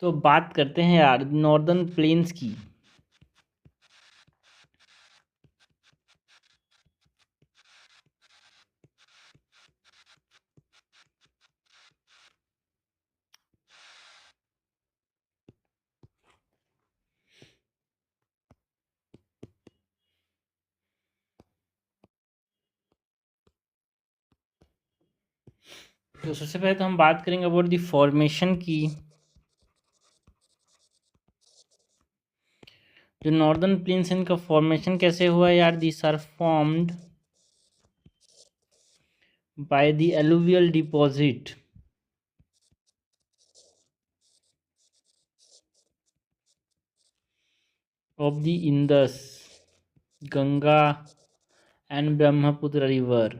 तो बात करते हैं यार नॉर्दर्न प्लेन्स की। तो सबसे पहले तो हम बात करेंगे अबाउट द फॉर्मेशन की। जो नॉर्दर्न प्लेन्स इनका फॉर्मेशन कैसे हुआ यार, this are formed by the alluvial deposit of the Indus, Ganga and Brahmaputra river.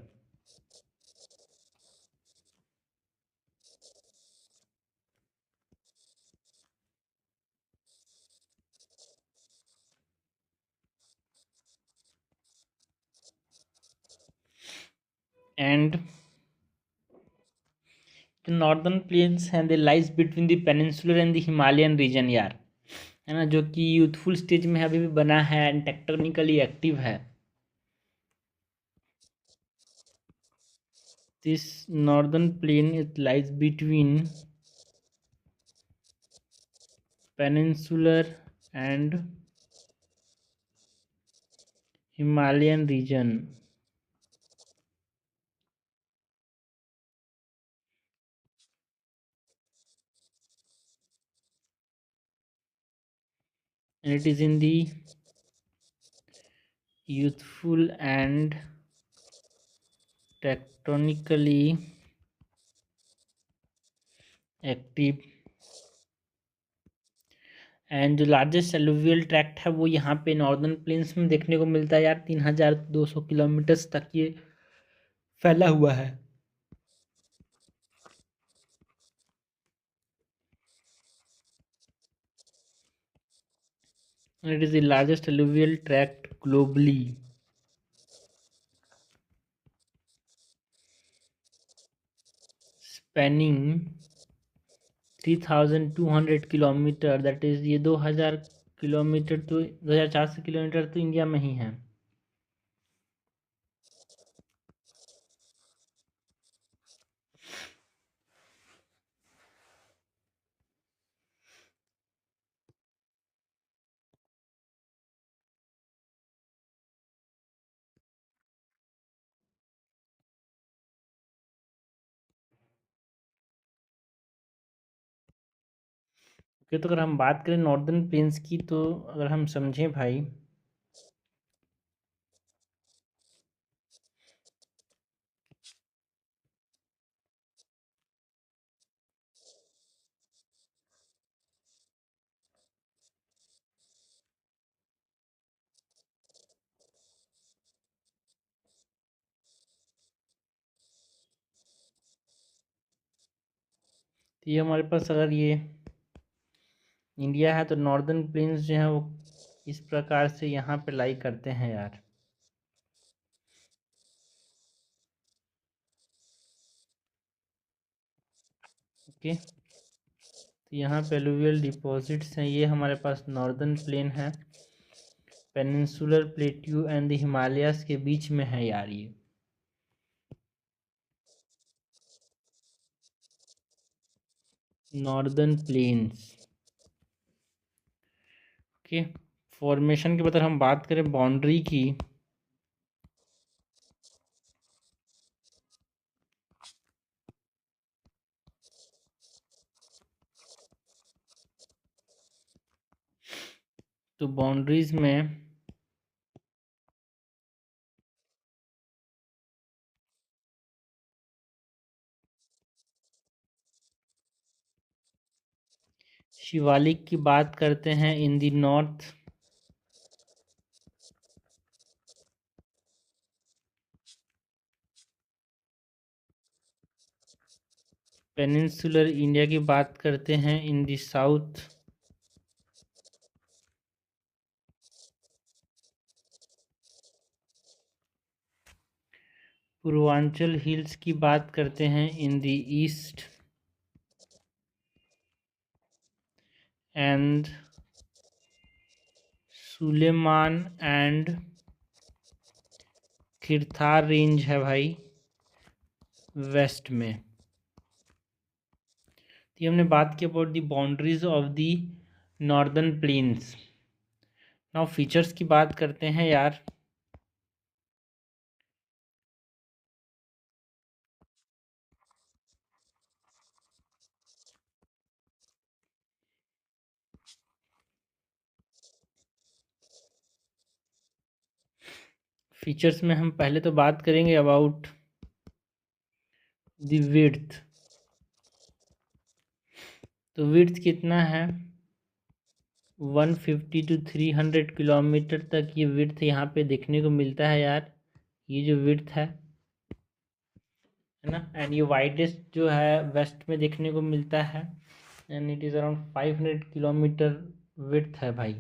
And the northern plains and they lies between the peninsular and the Himalayan region यार, है ना, जो कि youthful stage में अभी भी बना है एंड टेक्टोनिकली एक्टिव है। This northern plain it lies between peninsular and Himalayan region. And it is in the youthful and tectonically active and जो लार्जेस्ट एलुवियल ट्रैक्ट है वो यहाँ पे नॉर्दर्न प्लेन्स में देखने को मिलता है यार। 3200 किलोमीटर्स तक ये फैला हुआ है। It is the largest alluvial tract globally. Spanning 3200 kilometre, that is ये 2000 किलोमीटर, तो 2400 किलोमीटर तो इंडिया में ही है। ओके, तो अगर हम बात करें नॉर्दर्न प्लेन्स की, तो अगर हम समझें भाई, तो ये हमारे पास अगर ये इंडिया है तो नॉर्दर्न प्लेन्स जो हैं वो इस प्रकार से यहाँ पे लाई करते हैं यार। ओके, तो यहाँ पे एलुवियल डिपॉजिट्स हैं, ये हमारे पास नॉर्दर्न प्लेन है, peninsular plateau and the Himalayas के बीच में है यार ये। Northern plains. ओके, फॉर्मेशन के बाद हम बात करें बाउंड्री की, तो बाउंड्रीज में शिवालिक की बात करते हैं in the north, peninsular India की बात करते हैं in the south, Purvanchal hills की बात करते हैं in the east, and Sulaiman and Kirthar range है भाई वेस्ट में। तो हमने बात की about the boundaries of the northern plains. Now features की बात करते हैं यार। फीचर्स में हम पहले तो बात करेंगे अबाउट द विड्थ। तो विड्थ कितना है 150 to 300 किलोमीटर तक ये विड्थ यहाँ पे देखने को मिलता है यार। ये जो विड्थ है ना, एंड ये वाइडेस्ट जो है वेस्ट में देखने को मिलता है and it is around 500 kilometre width है भाई।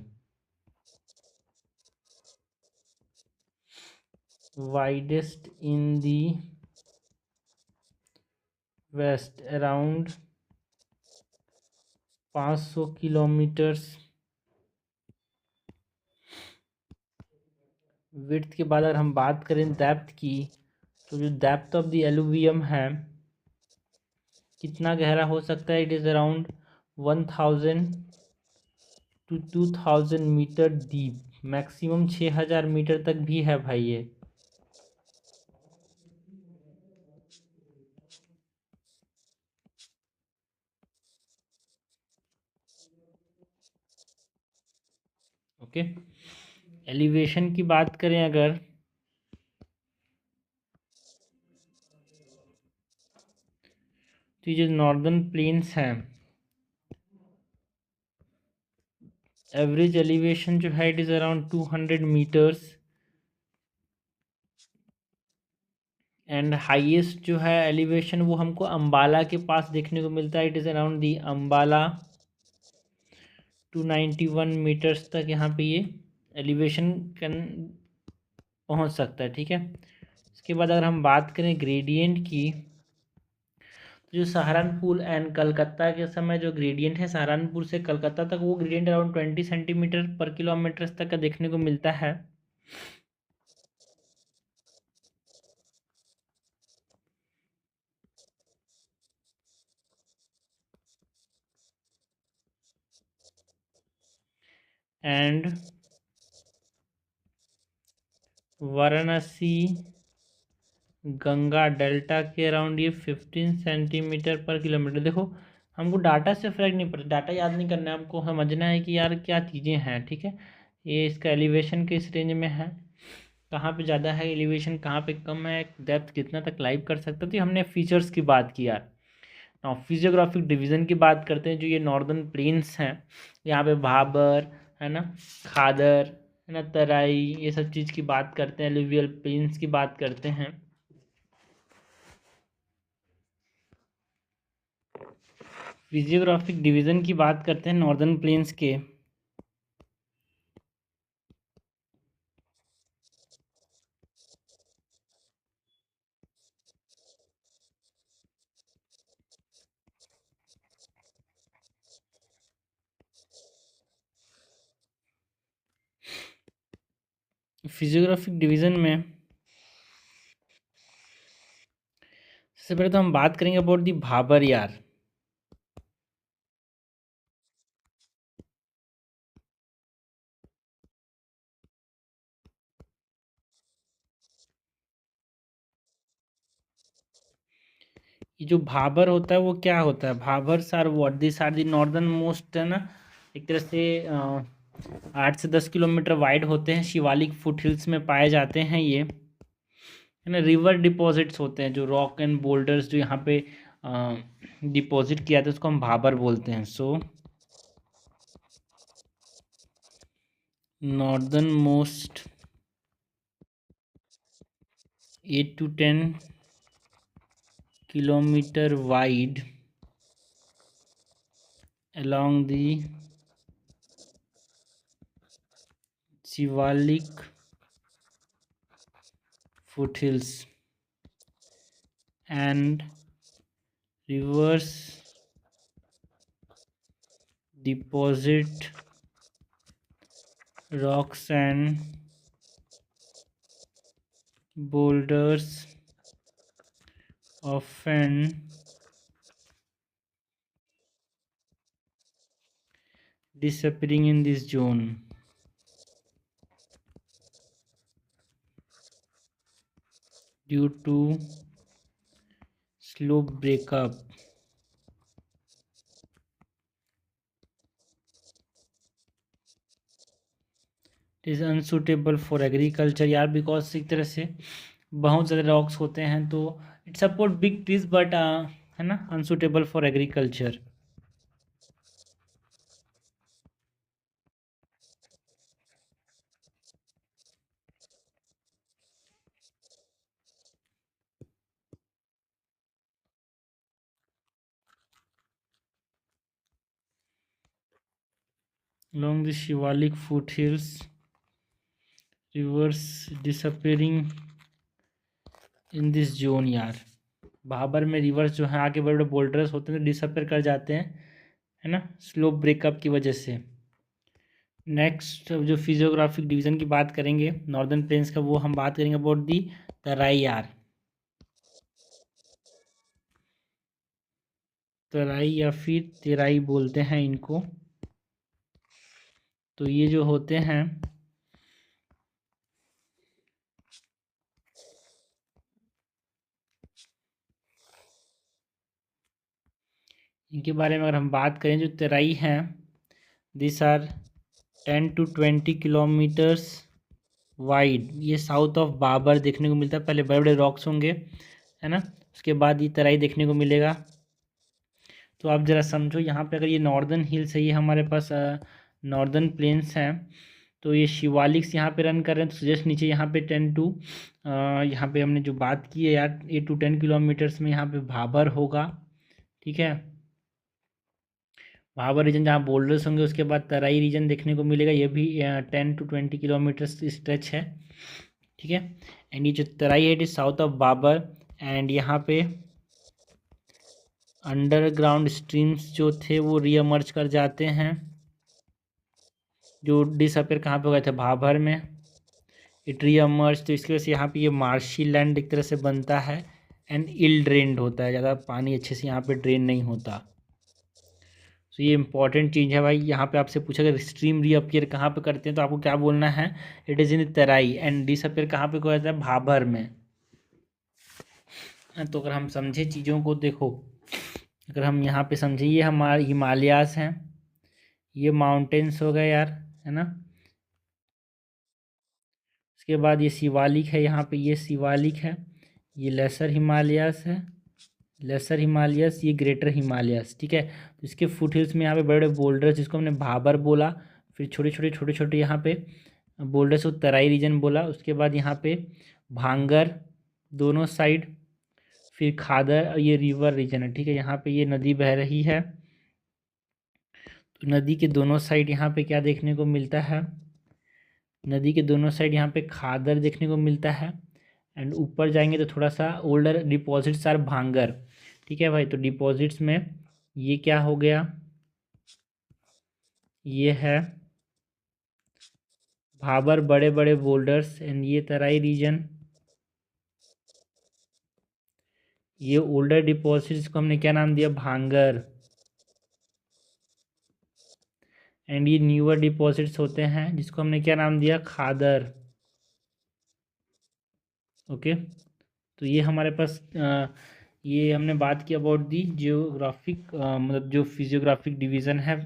वाइडेस्ट इन दी वेस्ट अराउंड 500 किलोमीटर्स विड्थ के बाद अगर हम बात करें डेप्थ की, तो जो डेप्थ ऑफ द एलुवियम है कितना गहरा हो सकता है, it is around 1000 to 2000 metre deep, maximum 6000 metre तक भी है भाई ये। ओके, एलिवेशन की बात करें अगर, तो ये जो नॉर्दर्न प्लेन्स हैं एवरेज एलिवेशन जो है it is around 200 metres and highest जो है एलिवेशन वो हमको अंबाला के पास देखने को मिलता है, it is around the Ambala 291 metres तक यहाँ पे ये एलिवेशन कैन पहुँच सकता है। ठीक है, इसके बाद अगर हम बात करें ग्रेडियंट की, तो जो सहारनपुर एंड कलकत्ता के समय जो ग्रेडियंट है सहारनपुर से कलकत्ता तक, वो ग्रेडियंट अराउंड 20 सेंटीमीटर पर किलोमीटर तक का देखने को मिलता है। एंड वाराणसी गंगा डेल्टा के अराउंड ये 15 सेंटीमीटर पर किलोमीटर। देखो हमको डाटा से फ़र्क नहीं पड़ता, डाटा याद नहीं करना है, हमको समझना है कि यार क्या चीज़ें हैं। ठीक है, ये इसका एलिवेशन किस रेंज में है, कहाँ पे ज़्यादा है एलिवेशन, कहाँ पे कम है, डेप्थ कितना तक लाइव कर सकता है। तो हमने फीचर्स की बात की यार। नाउ फिजियोग्राफिक डिवीज़न की बात करते हैं। जो ये नॉर्दर्न प्लेन्स हैं यहाँ पे भाबर है ना, खादर है ना, तराई, ये सब चीज़ की बात करते हैं, एलुवियल प्लेन्स की बात करते हैं। फिजियोग्राफिक डिवीज़न की बात करते हैं नॉर्दर्न प्लेन्स के। फिजियोग्राफिक डिवीज़न में सबसे पहले तो हम बात करेंगे अबाउट दी भाबर यार। ये जो भाबर होता है वो क्या होता है, Bhabar are what, this are the northern most है ना, एक तरह से 8 से 10 किलोमीटर वाइड होते हैं, शिवालिक फुट हिल्स में पाए जाते हैं ये, है ना। रिवर डिपॉजिट्स होते हैं, जो रॉक एंड बोल्डर्स जो यहाँ पे डिपॉजिट किया था उसको हम भाबर बोलते हैं। सो नॉर्दर्न मोस्ट 8 to 10 किलोमीटर wide along the Shivalik foothills and rivers deposit rocks and boulders often disappearing in this zone due to slope breakup. It is unsuitable for agriculture यार, बिकॉज एक तरह से बहुत ज़्यादा रॉक्स होते हैं तो it support big trees but है ना, unsuitable for agriculture. Along the Shivalik foothills, rivers disappearing in this zone यार. भाबर में रिवर्स जो है आगे बड़े बड़े बोल्डर्स होते हैं तो डिसअपेयर कर जाते हैं, है ना, स्लोप ब्रेकअप की वजह से. नेक्स्ट जो फिजियोग्राफिक डिवीज़न की बात करेंगे नॉर्दर्न प्लेन्स का, वो हम बात करेंगे अबाउट दी तराई यार. तराई या फिर तेराई बोलते हैं इनको. तो ये जो होते हैं इनके बारे में अगर हम बात करें, जो तराई हैं this are 10 to 20 kilometres wide. ये साउथ ऑफ बाबर देखने को मिलता है. पहले बड़े बड़े रॉक्स होंगे, है ना, उसके बाद ये तराई देखने को मिलेगा. तो आप ज़रा समझो, यहाँ पे अगर ये नॉर्दर्न हिल्स है, ये हमारे पास नॉर्दर्न प्लेन्स हैं, तो ये शिवालिक्स यहाँ पे रन कर रहे हैं. तो जस्ट नीचे यहाँ पे 10 to यहाँ पे हमने जो बात की है यार 8 to 10 किलोमीटर्स में यहाँ पे भाबर होगा. ठीक है, भाबर रीजन जहाँ बोल्डर्स होंगे. उसके बाद तराई रीजन देखने को मिलेगा, ये भी 10 to 20 किलोमीटर्स स्ट्रेच है. ठीक है, एंड ये जो तराई है it is south of Bhabar. And यहाँ पे अंडरग्राउंड स्ट्रीम्स जो थे वो रीअमर्ज कर जाते हैं, जो डिसअपेयर कहाँ पे हो गए थे, भाबर में. इट रीअमर्ज, तो इसकी वजह से यहाँ पे ये मार्शी लैंड एक तरह से बनता है. एंड इल ड्रेन्ड होता है, ज़्यादा पानी अच्छे से यहाँ पे ड्रेन नहीं होता. तो ये इंपॉर्टेंट चीज़ है भाई. यहाँ पे आपसे पूछा अगर स्ट्रीम रीअपियर कहाँ पे करते हैं तो आपको क्या बोलना है, it is in Terai. And disappear कहाँ पे हो जाता है, भाबर में. तो अगर हम समझे चीज़ों को, देखो अगर हम यहाँ पे समझे, ये हमारे हिमालयास हैं, ये माउंटेन्स हो गए यार, है ना. उसके बाद ये शिवालिक है, यहाँ पे ये शिवालिक है. ये लेसर हिमालयास है, लेसर हिमालयस, ये ग्रेटर हिमालयस. ठीक है, तो इसके फुट हिल्स में यहाँ पे बड़े बड़े बोल्डर्स जिसको हमने भाबर बोला, फिर छोटे छोटे यहाँ पे बोल्डर्स को तराई रीजन बोला. उसके बाद यहाँ पे भांगर दोनों साइड, फिर खादर, ये रिवर रीजन है. ठीक है, यहाँ पे ये नदी बह रही है, तो नदी के दोनों साइड यहाँ पे क्या देखने को मिलता है, नदी के दोनों साइड यहाँ पे खादर देखने को मिलता है. एंड ऊपर जाएंगे तो थोड़ा सा ओल्डर डिपॉजिट्स आर भांगर. ठीक है भाई, तो डिपॉजिट्स में ये क्या हो गया, ये है भाबर बड़े बड़े बोल्डर्स. एंड ये तराई रीजन, ये ओल्डर डिपॉजिट्स को हमने क्या नाम दिया, भांगर. एंड ये न्यूअर डिपॉजिट्स होते हैं जिसको हमने क्या नाम दिया, खादर. ओके, तो ये हमारे पास ये हमने बात की अबाउट दी जियोग्राफिक मतलब जो फिजियोग्राफिक डिवीज़न है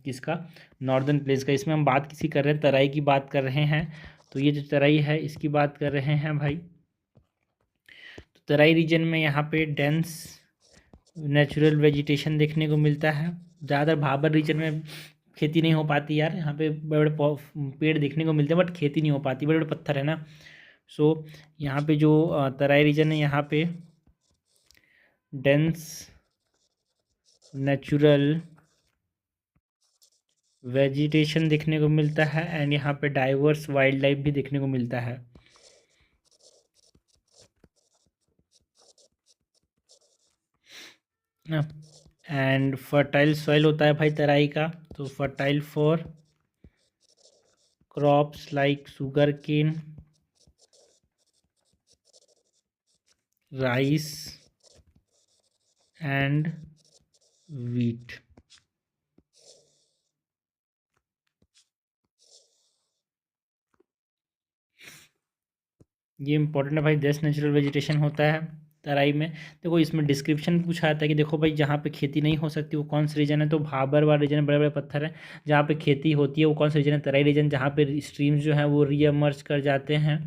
किसका, नॉर्दर्न प्लेस का. इसमें हम बात किसी कर रहे हैं, तराई की बात कर रहे हैं. तो ये जो तराई है इसकी बात कर रहे हैं भाई. तो तराई रीजन में यहाँ पे डेंस नेचुरल वेजिटेशन देखने को मिलता है. ज़्यादातर भाबर रीजन में खेती नहीं हो पाती यार, यहाँ पे बड़े बड़े पेड़ देखने को मिलते हैं बट खेती नहीं हो पाती, बड़े बड़े पत्थर है ना. सो यहाँ पे जो तराई रीजन है यहाँ पे डेंस नेचुरल वेजिटेशन देखने को मिलता है. एंड यहाँ पे डाइवर्स वाइल्ड लाइफ भी देखने को मिलता है. एंड फर्टाइल सॉइल होता है भाई तराई का. so fertile for crops like sugarcane, rice and wheat. ये इंपॉर्टेंट है भाई, 10 नेचुरल वेजिटेशन होता है तराई में। देखो इसमें डिस्क्रिप्शन पूछा जाता है कि देखो भाई जहाँ पे खेती नहीं हो सकती वो कौन सा रीजन है, तो भाबर वाला रीजन, बड़े बड़े पत्थर है। जहाँ पे खेती होती है वो कौन सा रीजन है, तराई रीजन। जहाँ पे स्ट्रीम्स जो हैं वो रीअमर्ज कर जाते हैं,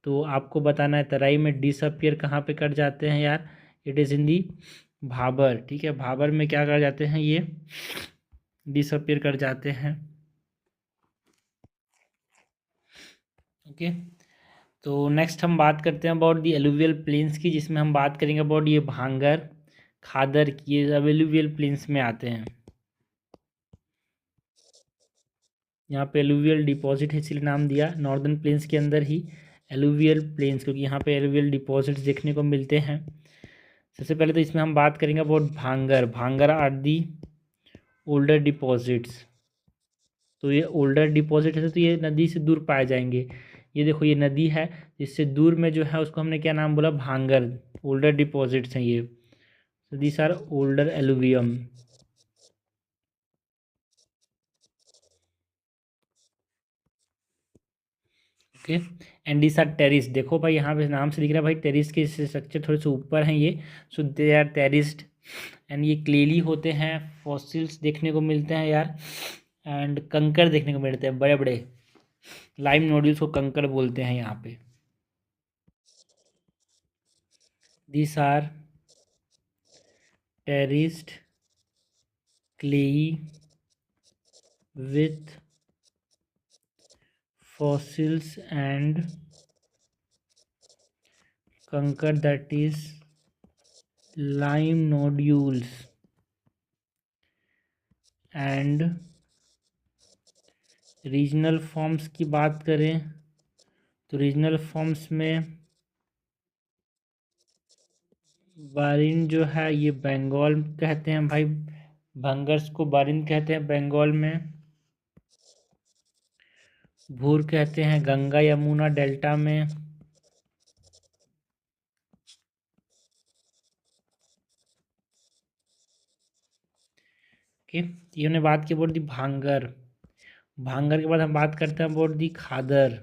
तो आपको बताना है तराई में डिसअपियर कहाँ पे कर जाते हैं यार, इट इज़ इन दी भाबर। ठीक है, भाबर में क्या कर जाते हैं, ये डिसअपियर कर जाते हैं। ओके, तो नेक्स्ट हम बात करते हैं अबाउट दी एलुवियल प्लेन्स की, जिसमें हम बात करेंगे अबाउट ये भांगर, खादर की, ये सब एलुवियल प्लेन्स में आते हैं। यहाँ पे एलुवियल डिपॉजिट है इसलिए नाम दिया, नॉर्दर्न प्लेन्स के अंदर ही एलुवियल प्लेन्स, क्योंकि यहाँ पे एलुवियल डिपॉजिट्स देखने को मिलते हैं। सबसे पहले तो इसमें हम बात करेंगे अबाउट भांगर। भांगर आर दी ओल्डर डिपॉजिट्स। तो ये ओल्डर डिपॉजिट है तो ये नदी से दूर पाए जाएंगे। ये देखो ये नदी है, इससे दूर में जो है उसको हमने क्या नाम बोला, भांगर। ओल्डर डिपॉजिट्स हैं ये, so these are older alluvium. Okay, and this are terrace. देखो भाई यहाँ पे नाम से दिख रहा है भाई, टेरिस के स्ट्रक्चर थोड़े से ऊपर हैं ये, सो दे आर टेरिस्ड। एंड ये क्लेली होते हैं, फॉसिल्स देखने को मिलते हैं यार, एंड कंकर देखने को मिलते हैं बड़े बड़े। लाइम नोड्यूल्स को कंकर बोलते हैं यहाँ पे। This are terraced clay with fossils and kankar that is lime nodules। And regional forms की बात करें तो रीजनल फॉर्म्स में बारिन जो है ये बंगाल कहते हैं भाई, भंगर्स को बारिन कहते हैं बंगाल में। भूर कहते हैं गंगा यमुना डेल्टा में। ओके, ये हमने बात की अबाउट दी भांगर। भांगर के बाद हम बात करते हैं about the Khadar.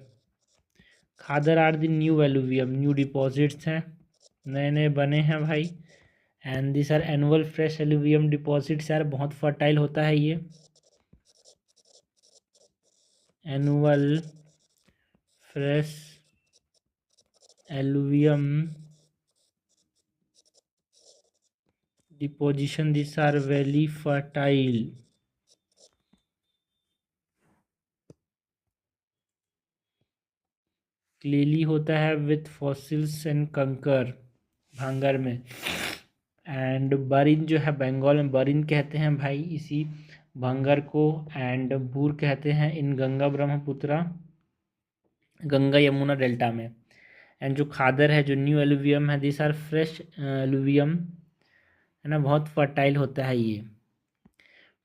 Khadar are the new alluvium, new deposits हैं, नए नए बने हैं भाई। And this are annual fresh alluvium deposits यार, बहुत फर्टाइल होता है ये। Annual fresh alluvium deposition, this are very fertile. क्लीली होता है विथ फॉसिल्स एंड कंकर भांगर में। एंड बरिन जो है बंगाल में बरिन कहते हैं भाई इसी भांगर को। एंड भूर कहते हैं इन गंगा ब्रह्मपुत्रा, गंगा यमुना डेल्टा में। एंड जो खादर है, जो न्यू एलुवियम है, दिस आर फ्रेश एलुवियम, है ना, बहुत फर्टाइल होता है ये।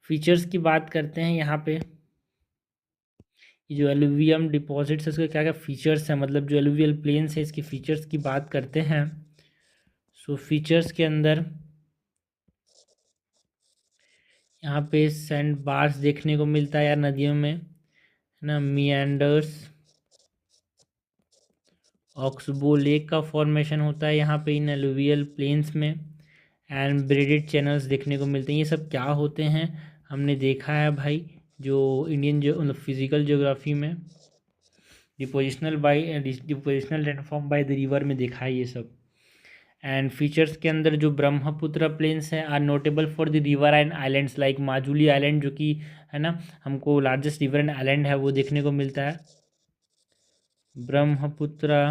फीचर्स की बात करते हैं यहाँ पे, ये जो एलुवियम डिपॉजिट्स है उसके क्या क्या फीचर्स हैं, मतलब जो एलुवियल प्लेन्स है इसकी फीचर्स की बात करते हैं। सो फीचर्स के अंदर यहाँ पे सैंड बार्स देखने को मिलता है यार नदियों में, है ना, मियांडर्स, ऑक्सबो लेक का फॉर्मेशन होता है यहाँ पे इन एलुवियल प्लेन्स में। एंड ब्रेडेड चैनल्स देखने को मिलते हैं। ये सब क्या होते हैं हमने देखा है भाई, जो इंडियन जो मतलब फिजिकल ज्योग्राफी में depositional landform by the river में देखा है ये सब। एंड फीचर्स के अंदर जो ब्रह्मपुत्र प्लेन्स हैं are notable for the river and islands like Majuli island, जो कि है ना हमको लार्जेस्ट रिवर एंड आइलैंड है वो देखने को मिलता है। Brahmaputra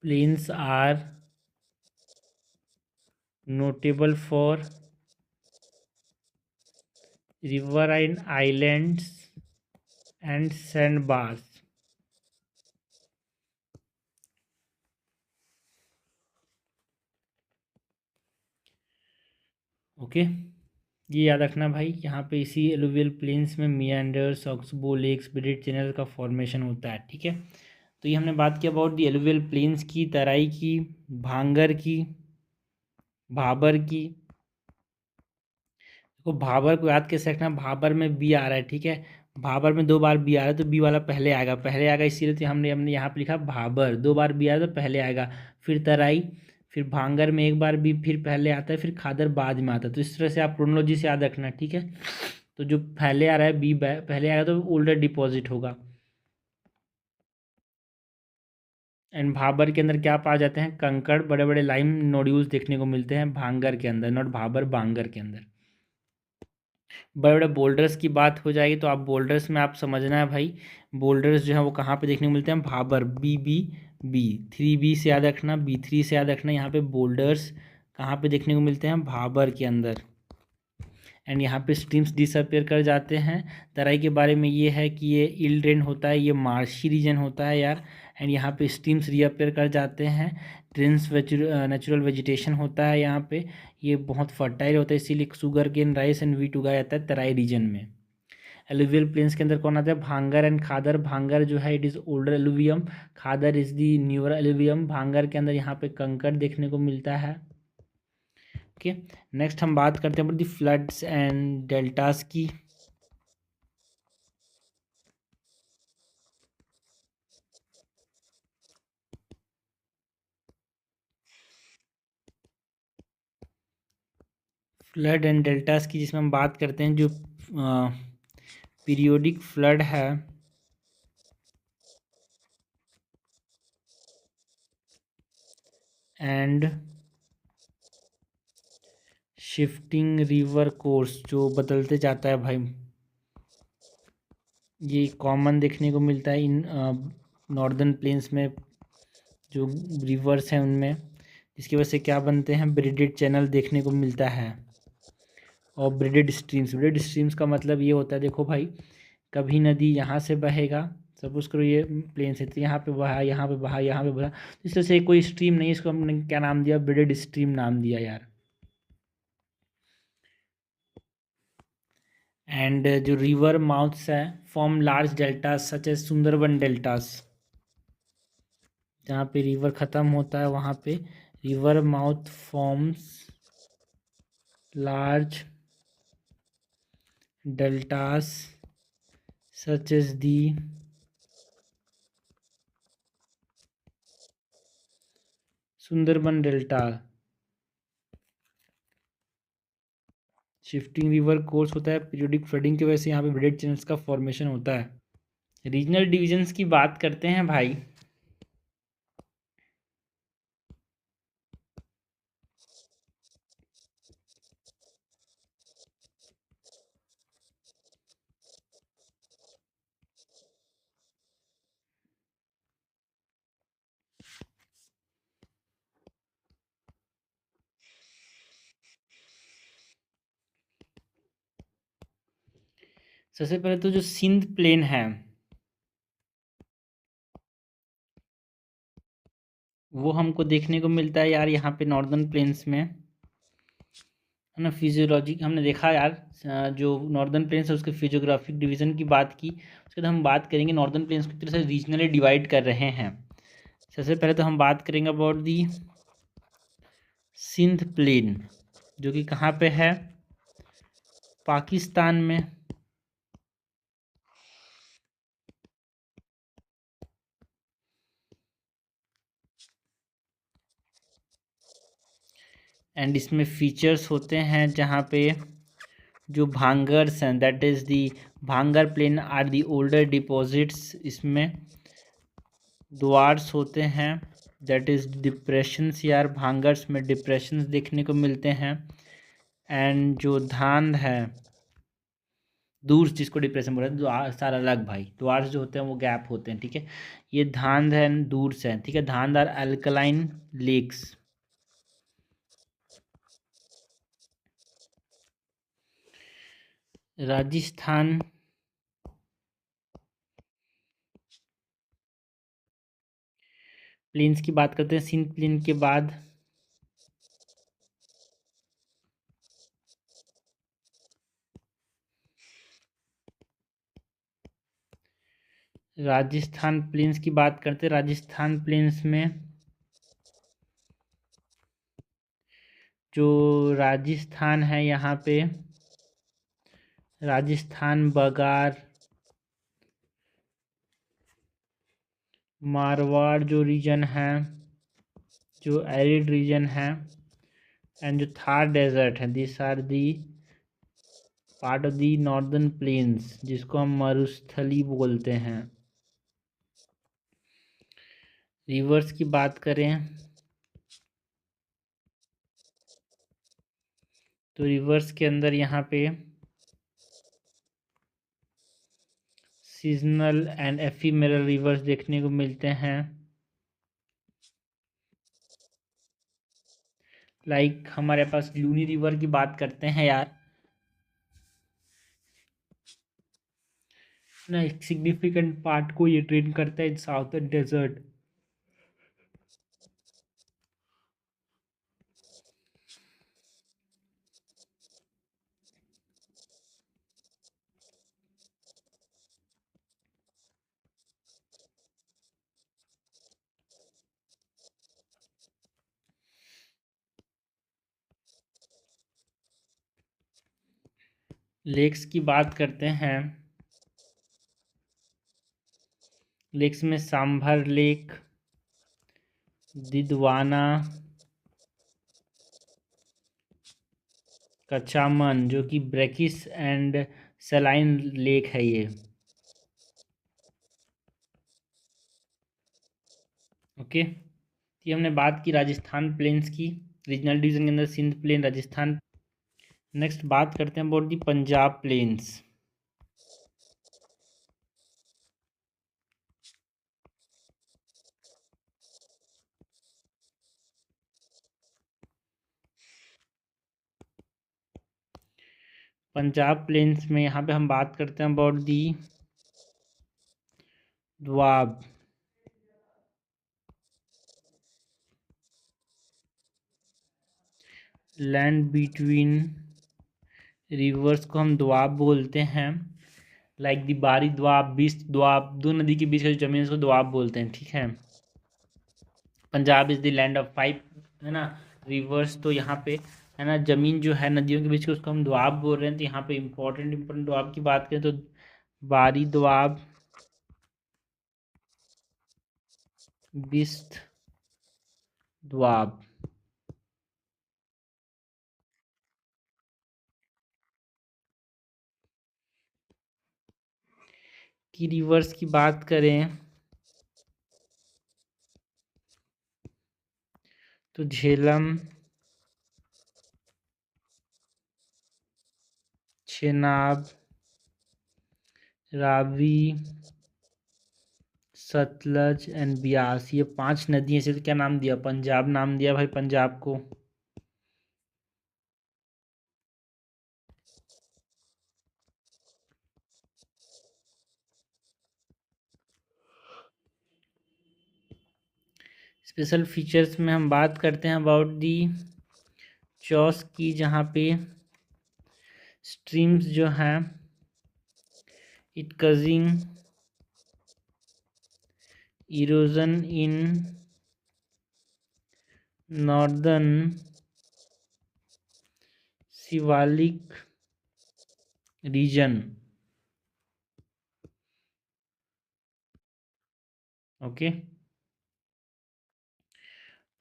plains are notable for river and islands and sand bars. Okay, ये याद रखना भाई, यहाँ पे इसी एलुवियल प्लेन्स में मियांडर्स, ऑक्सबो लेक्स, ब्रिडेड चैनल का फॉर्मेशन होता है, ठीक है। तो ये हमने बात की अबाउट दी एलुवियल प्लेन्स की, तराई की, भांगर की, भाबर की। देखो भाबर को याद कैसे रखना, भाबर में बी आ रहा है, ठीक है। भाबर में 2 बार बी आ रहा है तो बी वाला पहले आएगा, इसीलिए तो हमने हमने यहाँ पे लिखा भाबर, 2 बार बी आ रहा है तो पहले आएगा। फिर तराई, फिर भांगर में 1 बार बी फिर पहले आता है, फिर खादर बाद में आता है। तो इस तरह से आप क्रोनोलॉजी से याद रखना, ठीक है। तो जो पहले आ रहा है बी पहले आएगा तो ओल्डर डिपॉजिट होगा। एंड भाबर के अंदर क्या पा जाते हैं, कंकड़, बड़े बड़े लाइम नोड्यूल्स देखने को मिलते हैं भांगर के अंदर, नॉट भाबर, भांगर के अंदर। बड़े बड़े बोल्डर्स की बात हो जाएगी तो आप बोल्डर्स में आप समझना है भाई, बोल्डर्स जो है वो कहाँ पे देखने को मिलते हैं, भाबर, बी 3B से याद रखना, B3 से याद रखना। यहाँ पे बोल्डर्स कहाँ पे देखने को मिलते हैं, भाबर के अंदर। एंड यहाँ पे स्ट्रीम्स डिसअपेयर कर जाते हैं। तराई के बारे में ये है कि ये इल ड्रेन होता है, ये मार्शी रीजन होता है यार। एंड यहाँ पे स्ट्रीम्स रीअपेयर कर जाते हैं, ट्रेंस नेचुरल वेजिटेशन होता है यहाँ पे। ये बहुत फर्टाइल होता है, इसीलिए sugar cane, rice and wheat उगाया जाता है तराई रीजन में। एलुवियल प्लेन्स के अंदर कौन आता है, भांगर एंड खादर। भांगर जो है it is older alluvium, khadar is the newer alluvium. Bhangar के अंदर यहाँ पे कंकड़ देखने को मिलता है। ओके, नेक्स्ट हम बात करते हैं दी फ्लड्स एंड डेल्टास की। फ्लड एंड डेल्टास की, जिसमें हम बात करते हैं जो पीरियोडिक फ्लड है एंड शिफ्टिंग रिवर कोर्स, जो बदलते जाता है भाई, ये कॉमन देखने को मिलता है इन नॉर्दर्न प्लेन्स में, जो रिवर्स हैं उनमें, जिसकी वजह से क्या बनते हैं, ब्रिडेड चैनल देखने को मिलता है। और ब्रिडेड स्ट्रीम्स का मतलब ये होता है, देखो भाई, कभी नदी यहाँ से बहेगा, सपोज करो ये प्लेन से, तो यहाँ पे बहा, यहाँ पे बहा, यहाँ पे बहा, तो इस तरह से कोई स्ट्रीम नहीं, इसको हमने क्या नाम दिया, ब्रिडेड स्ट्रीम नाम दिया यार। एंड जो रिवर माउथ्स हैं form large deltas such as Sundarban deltas, जहाँ पे रिवर ख़त्म होता है वहाँ पे river mouth forms large deltas such as the Sundarban delta. Shifting river course होता है, पीरियोडिक फ्लडिंग की वजह से यहाँ पे ब्रिडेड चैनल्स का फॉर्मेशन होता है। रीजनल डिविजन्स की बात करते हैं भाई। सबसे पहले तो जो सिंध प्लेन है वो हमको देखने को मिलता है यार यहाँ पे नॉर्दर्न प्लेन्स में, है ना। फिजियोलॉजी हमने देखा यार, जो नॉर्दर्न प्लेन्स है उसके फिजियोग्राफिक डिवीजन की बात की, उसके बाद हम बात करेंगे नॉर्दर्न प्लेन्स को किस तरह से रीजनली डिवाइड कर रहे हैं। सबसे पहले तो हम बात करेंगे अबाउट दी सिंध प्लेन, जो कि कहाँ पे है, पाकिस्तान में। एंड इसमें फीचर्स होते हैं जहाँ पे जो भांगर्स हैं, that is the bhangar plain are the older deposits. इसमें द्वार्स होते हैं, दैट इज़ डिप्रेशंस, यार भांगर्स में डिप्रेशंस देखने को मिलते हैं। एंड जो धांध है, दूर जिसको डिप्रेशन बोल रहे हैं, सारा अलग भाई, द्वार्स जो होते हैं वो गैप होते हैं, ठीक है। ये धांध है, दूर से है, ठीक है। Dhand are alkaline lakes. Rajasthan plains की बात करते हैं, सिंध प्लेन के बाद राजस्थान प्लेन्स की बात करते हैं। राजस्थान प्लेन्स में जो राजस्थान है, यहाँ पे राजस्थान, बगार, मारवाड़ जो रीजन है, जो एरिड रीजन है, एंड जो थार डेजर्ट है, this are the part of the northern plains, जिसको हम मरुस्थली बोलते हैं। रिवर्स की बात करें तो रिवर्स के अंदर यहाँ पे सीजनल एंड एफिमेरल रिवर्स देखने को मिलते हैं। लाइक हमारे पास लूनी रिवर की बात करते हैं यार, ना एक सिग्निफिकेंट पार्ट को ये ड्रेन करता है साउथर्न डेजर्ट। लेक्स की बात करते हैं। लेक्स में सांभर लेक, दिदवाना, कचामन जो कि ब्रैकिस एंड सलाइन लेक है ये। ओके, ये हमने बात की राजस्थान प्लेन्स की, रीजनल डिवीजन के अंदर सिंध प्लेन, राजस्थान। नेक्स्ट बात करते हैं about the Punjab plains. Punjab plains में यहाँ पे हम बात करते हैं about the Doab, land between rivers को हम द्वाब बोलते हैं। लाइक दी बारी द्वाब, बिस्त द्वाब, दो नदी के बीच का जो जमीन है उसको द्वाब बोलते हैं, ठीक है। Punjab is the land of five, है ना, रिवर्स। तो यहाँ पे है ना, जमीन जो है नदियों के बीच की उसको हम द्वाब बोल रहे हैं। तो यहाँ पे इंपॉर्टेंट द्वाब की बात करें तो बारी द्वाब, बिस्त द्वाब। की रिवर्स की बात करें तो झेलम, चेनाब, रावी, सतलज एंड ब्यास, ये 5 नदियाँ से। तो क्या नाम दिया? पंजाब नाम दिया भाई पंजाब को। स्पेशल फीचर्स में हम बात करते हैं अबाउट दी चॉस की, जहाँ पे स्ट्रीम्स जो हैं it causing erosion in northern Shivalik region. Okay,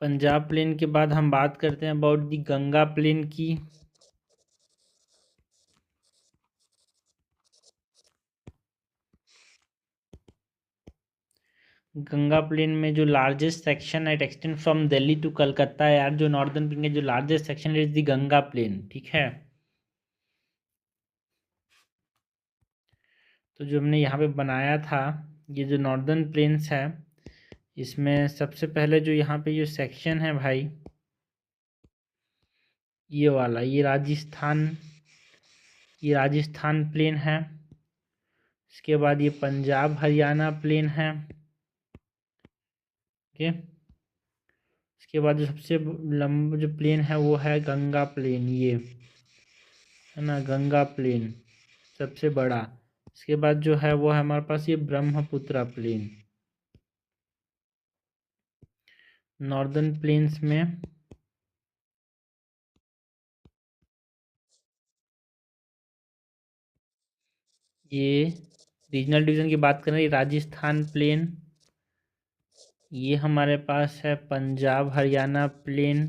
Punjab plain के बाद हम बात करते हैं अबाउट दी गंगा प्लेन की। गंगा प्लेन में जो लार्जेस्ट सेक्शन है it extend from Delhi to Calcutta. यार जो नॉर्दर्न प्लेन का जो लार्जेस्ट सेक्शन है इज दी गंगा प्लेन, ठीक है। तो जो हमने यहाँ पे बनाया था, ये जो नॉर्दर्न प्लेन्स है, इसमें सबसे पहले जो यहाँ पे जो सेक्शन है भाई, ये वाला, ये राजस्थान प्लेन है। इसके बाद ये पंजाब हरियाणा प्लेन है, ओके। इसके बाद जो सबसे लंबा जो प्लेन है वो है गंगा प्लेन, ये है ना, गंगा प्लेन सबसे बड़ा। इसके बाद जो है वो है हमारे पास ये ब्रह्मपुत्र प्लेन। नॉर्दर्न प्लेन्स में ये रीजनल डिवीजन की बात करें, राजस्थान प्लेन, ये हमारे पास है पंजाब हरियाणा प्लेन,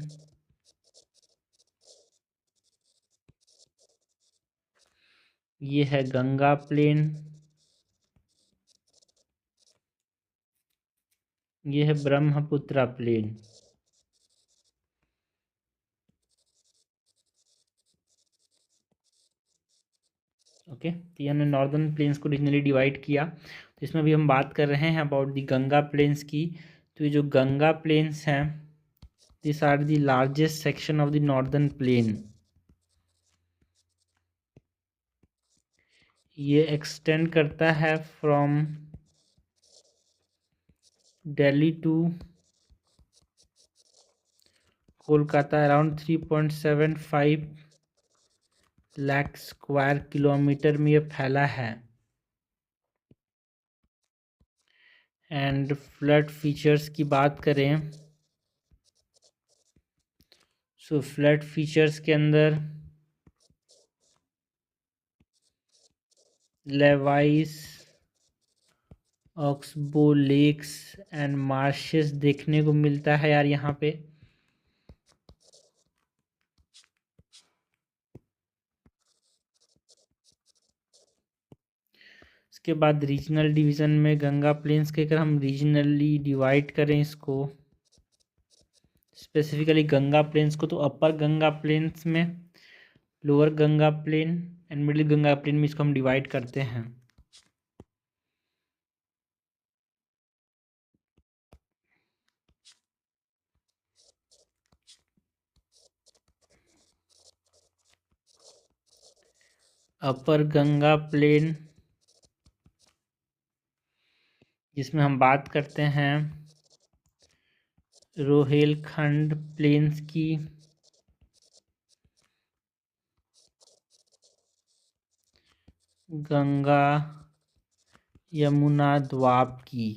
ये है गंगा प्लेन, ये है ब्रह्मपुत्र प्लेन। ओके, तो ये हमने नॉर्दर्न प्लेन्स को रीजनली डिवाइड किया। तो इसमें भी हम बात कर रहे हैं अबाउट दी गंगा प्लेन्स की। तो ये जो गंगा प्लेन्स हैं, this are the largest section of the northern plain. ये एक्सटेंड करता है from Delhi to Kolkata, around 3.75 lakh square kilometre में ये फैला है। एंड फ्लड फीचर्स की बात करें, सो फ्लड फीचर्स के अंदर levees, oxbow lakes and marshes देखने को मिलता है यार यहाँ पे। इसके बाद रीजनल डिवीज़न में गंगा प्लेन्स के अगर हम रीजनली डिवाइड करें इसको, स्पेसिफिकली गंगा प्लेन्स को, तो अपर गंगा प्लेन्स में, lower Ganga plain and middle Ganga plain में इसको हम डिवाइड करते हैं। अपर गंगा प्लेन जिसमें हम बात करते हैं रोहेलखंड प्लेन्स की, गंगा यमुना द्वाब की।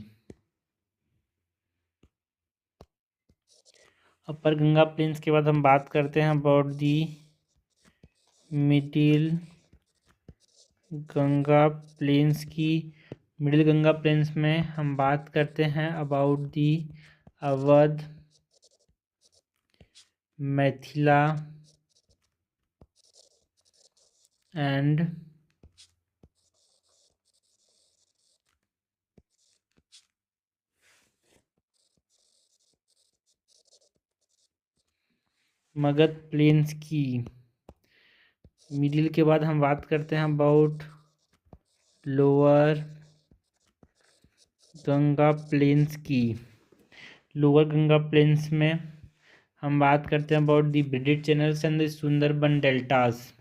अपर गंगा प्लेन्स के बाद हम बात करते हैं about the middle Ganga plains की। मिडिल गंगा प्लेन्स में हम बात करते हैं about the Awadh, Mithila and Magadh plains की। मिडिल के बाद हम बात करते हैं अबाउट लोअर गंगा प्लेन्स की। लोअर गंगा प्लेन्स में हम बात करते हैं about the braided channels and the Sundarban deltas.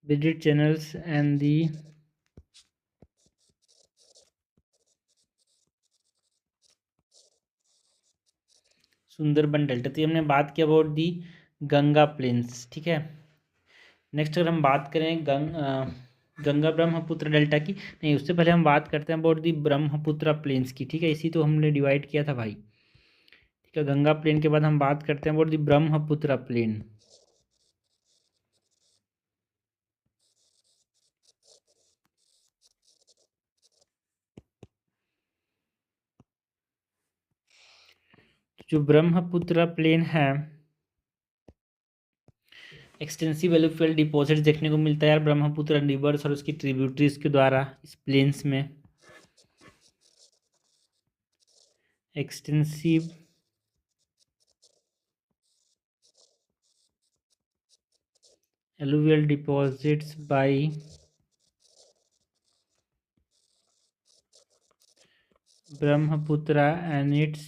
Braided channels and the Sundarban delta. तो ये हमने बात की अबाउट दी गंगा प्लेन्स, ठीक है। नेक्स्ट अगर हम बात करें गंगा ब्रह्मपुत्र डेल्टा की, नहीं उससे पहले हम बात करते हैं अबाउट दी ब्रह्मपुत्र प्लेन्स की, ठीक है। इसी तो हमने डिवाइड किया था भाई, ठीक है। गंगा प्लेन के बाद हम बात करते हैं अबाउट दी ब्रह्मपुत्र प्लेन। जो ब्रह्मपुत्र प्लेन है, एक्सटेंसिव एलुवियल डिपॉजिट देखने को मिलता है यार ब्रह्मपुत्र रिवर्स और उसकी ट्रिब्यूटरीज के द्वारा इस प्लेन्स में। Extensive alluvial deposits by Brahmaputra and its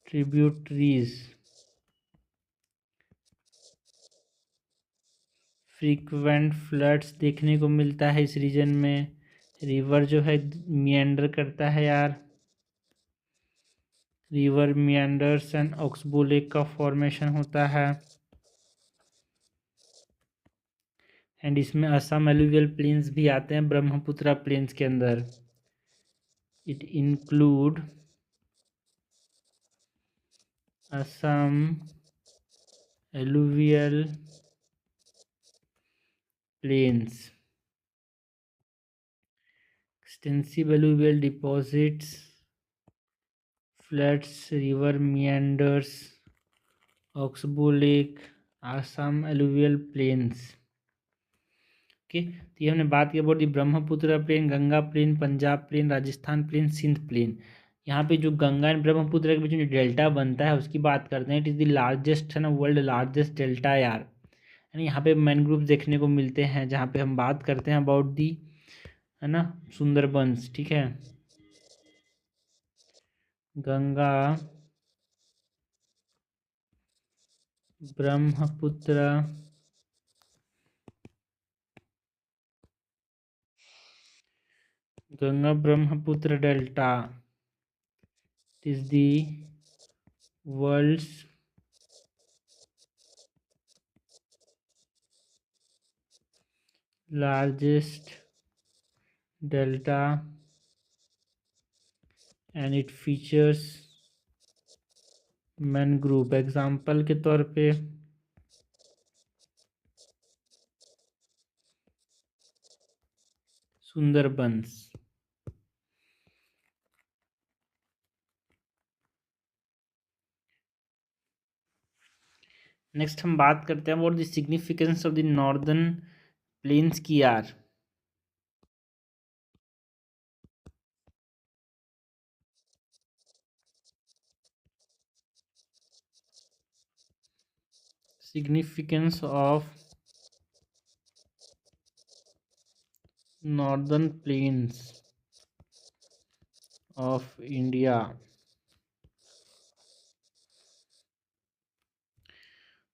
tributaries. Frequent floods देखने को मिलता है इस रीजन में। रिवर जो है मियंडर करता है यार, river meanders and oxbow lake का फॉर्मेशन होता है। एंड इसमें असम एलुवियल प्लेन्स भी आते हैं ब्रह्मपुत्रा प्लेन्स के अंदर। It include Assam alluvial plains, extensive alluvial deposits, flats, river meanders, oxbow lake, Assam alluvial plains। Okay, तो ये हमने बात की about the Brahmaputra plain, Ganga plain, Punjab plain, Rajasthan plain, Sindh plain. यहाँ पे जो गंगा एंड ब्रह्मपुत्र के बीच में डेल्टा बनता है उसकी बात करते हैं। इट इज़ द लार्जेस्ट, है ना, वर्ल्ड लार्जेस्ट डेल्टा यार। यानी यहाँ पे मैनग्रोव देखने को मिलते हैं जहाँ पे हम बात करते हैं अबाउट दी, है ना, सुंदरबंस। ठीक है, Ganga Brahmaputra Ganga Brahmaputra delta is the world's largest delta and it features mangrove. Example के तौर पे सुंदरबंस। नेक्स्ट हम बात करते हैं about the significance of the northern plains की यार। Significance of northern plains of India.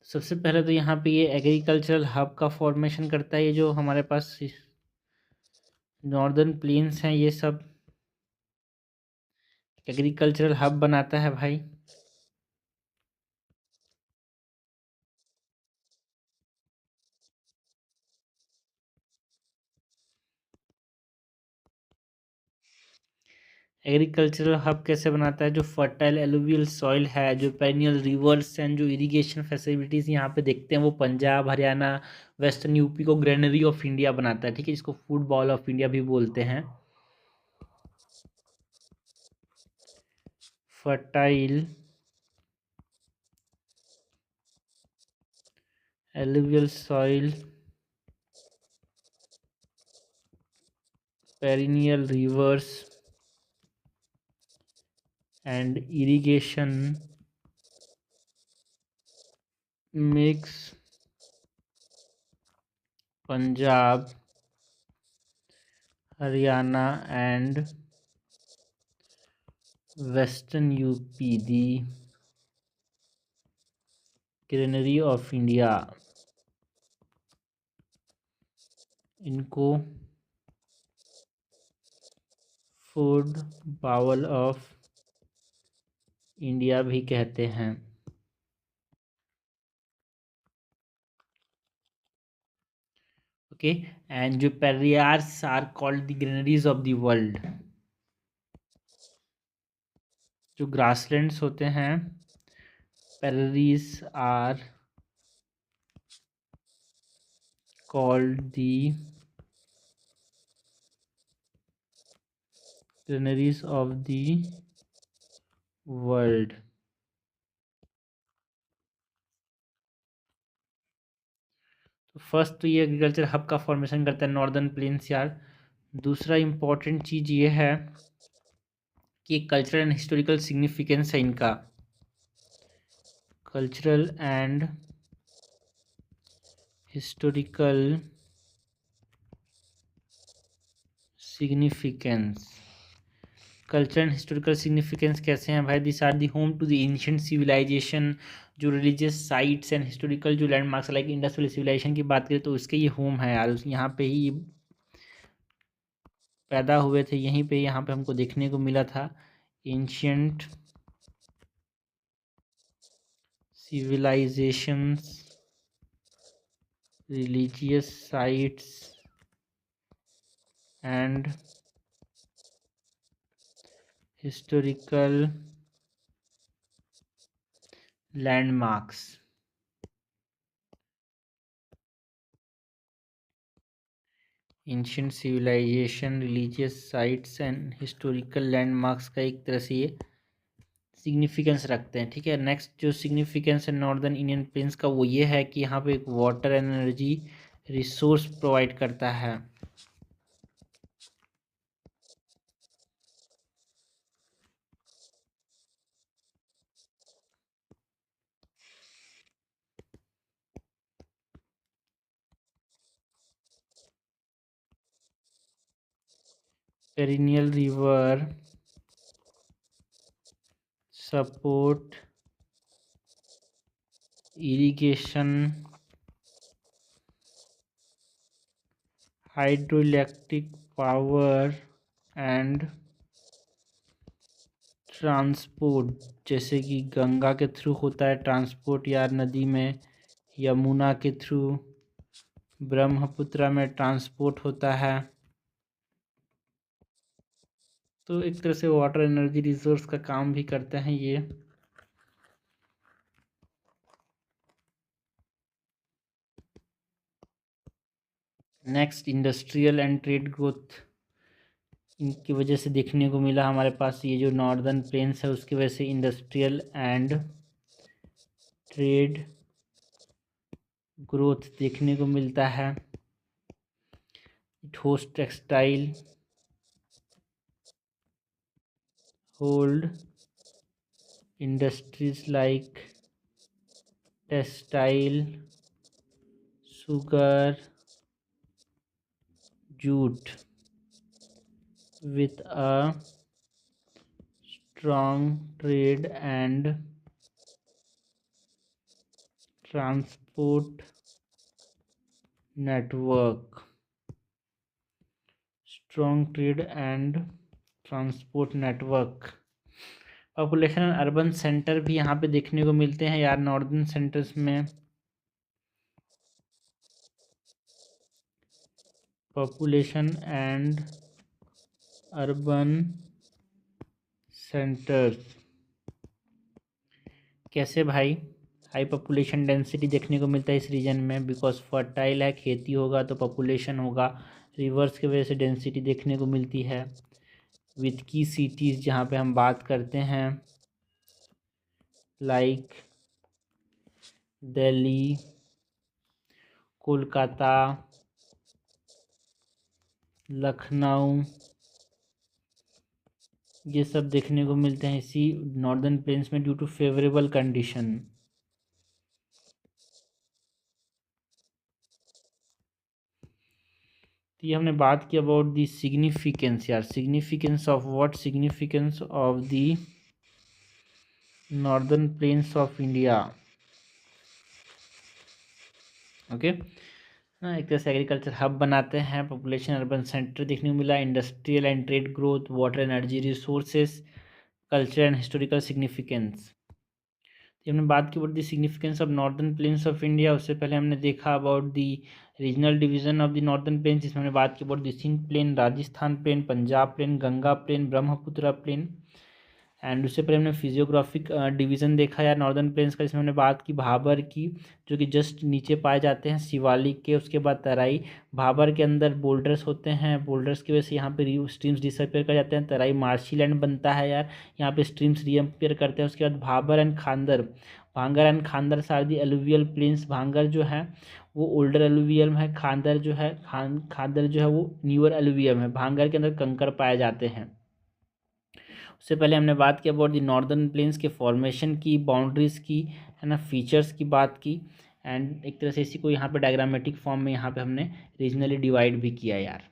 सबसे पहले तो यहाँ पे ये एग्रीकल्चरल हब का फॉर्मेशन करता है। ये जो हमारे पास नॉर्दर्न प्लेन्स हैं ये सब एग्रीकल्चरल हब बनाता है भाई। एग्रीकल्चरल हब कैसे बनाता है? जो फर्टाइल एलुवियल सॉइल है, जो पेरिनियल रिवर्स एंड जो इरिगेशन फैसिलिटीज़ यहाँ पे देखते हैं वो पंजाब, हरियाणा, वेस्टर्न यूपी को ग्रेनरी ऑफ इंडिया बनाता है। ठीक है, जिसको फूड बॉल ऑफ इंडिया भी बोलते हैं। Fertile alluvial soil, perennial rivers and irrigation makes Punjab, Haryana and Western UP the granary of India। इनको फूड बाउल ऑफ इंडिया भी कहते हैं। ओके, एंड जो prairies are called the granaries of the world. जो grasslands होते हैं, prairies are called the granaries of the world. तो first तो ये एग्रीकल्चर हब का फॉर्मेशन करता है नॉर्दर्न प्लेन्स यार। दूसरा इम्पोर्टेंट चीज़ ये है कि कल्चरल एंड हिस्टोरिकल सिग्निफिकेंस है इनका। Cultural and historical significance. Culture and historical significance कैसे हैं भाई? This are the home to the ancient civilisation. जो रिलीजियस साइट्स एंड हिस्टोरिकल जो landmarks like Indus valley civilisation की बात करें तो उसके ये होम है यार। यहाँ पे ही पैदा हुए थे, यहीं पे यहाँ पे हमको देखने को मिला था ancient civilisations religious sites and historical landmarks. Ancient civilisation, religious sites and historical landmarks का एक तरह से ये सिग्निफिकेंस रखते हैं। ठीक है, नेक्स्ट जो सिग्निफिकेंस है नॉर्दर्न इंडियन प्लेन्स का वो ये है कि यहाँ पे एक वाटर एनर्जी रिसोर्स प्रोवाइड करता है। Perennial river support irrigation, hydroelectric power and transport, जैसे कि गंगा के थ्रू होता है ट्रांसपोर्ट या नदी में, यमुना के थ्रू, ब्रह्मपुत्र में ट्रांसपोर्ट होता है। तो एक तरह से वाटर एनर्जी रिसोर्स का काम भी करते हैं ये। Next, industrial and trade growth इनकी वजह से देखने को मिला हमारे पास। ये जो नॉर्दर्न प्लेन्स है उसकी वजह से इंडस्ट्रियल एंड ट्रेड ग्रोथ देखने को मिलता है। It host textile hold industries like textile, sugar, jute with a strong trade and transport network. Strong trade and transport network. Population and urban centre भी यहाँ पे देखने को मिलते हैं यार नॉर्दर्न सेंटर्स में। पॉपुलेशन एंड अर्बन सेंटर्स कैसे भाई? हाई पॉपुलेशन डेंसिटी देखने को मिलता है इस रीजन में, बिकॉज फर्टाइल है, खेती होगा तो पॉपुलेशन होगा। रिवर्स की वजह से डेंसिटी देखने को मिलती है। विथ की सिटीज़ जहाँ पे हम बात करते हैं लाइक दिल्ली, कोलकाता, लखनऊ, ये सब देखने को मिलते हैं इसी नॉर्दर्न प्लेन्स में ड्यू टू फेवरेबल कंडीशन। तो ये हमने बात की अबाउट दी सिग्निफिकेंस यार। Significance of what? Significance of the northern plains of India. Okay, एक तरह से एग्रीकल्चर हब बनाते हैं। पॉपुलेशन अर्बन सेंटर देखने को मिला। Industrial and trade growth, water energy resources, culture and historical significance. हमने बात की about the significance of northern plains of India. उससे पहले हमने देखा about the regional division of the northern plains, जिसमें हमने बात की about the Sindh plain, Rajasthan plain, Punjab plain, Ganga plain, Brahmaputra plain. And उससे पहले हमने फिजियोग्राफिक डिवीज़न देखा यार नॉर्दर्न प्लेन्स का, जिसमें हमने बात की भाबर की, जो कि जस्ट नीचे पाए जाते हैं शिवालिक के। उसके बाद तराई, भाबर के अंदर बोल्डर्स होते हैं, बोल्डर्स की वजह से यहाँ पे स्ट्रीम्स डिसअपेयर कर जाते हैं। तराई मार्शी लैंड बनता है यार, यहाँ पे स्ट्रीम्स रीअपेयर करते हैं। उसके बाद Bhabar and Khadar, Bhangar and Khadar are the alluvial plains. Bhangar जो है वो ओल्डर एलुवियम है, खांदर जो है खांदर जो है वो न्यूअर एलुवियम है। भांगर के अंदर कंकर पाए जाते हैं। उससे पहले हमने बात की अबाउट दी नॉर्दर्न प्लेन्स के फॉर्मेशन की, बाउंड्रीज़ की, है ना, फीचर्स की बात की। एंड एक तरह से इसी को यहाँ पे डायग्रामेटिक फॉर्म में यहाँ पे हमने रीजनली डिवाइड भी किया यार।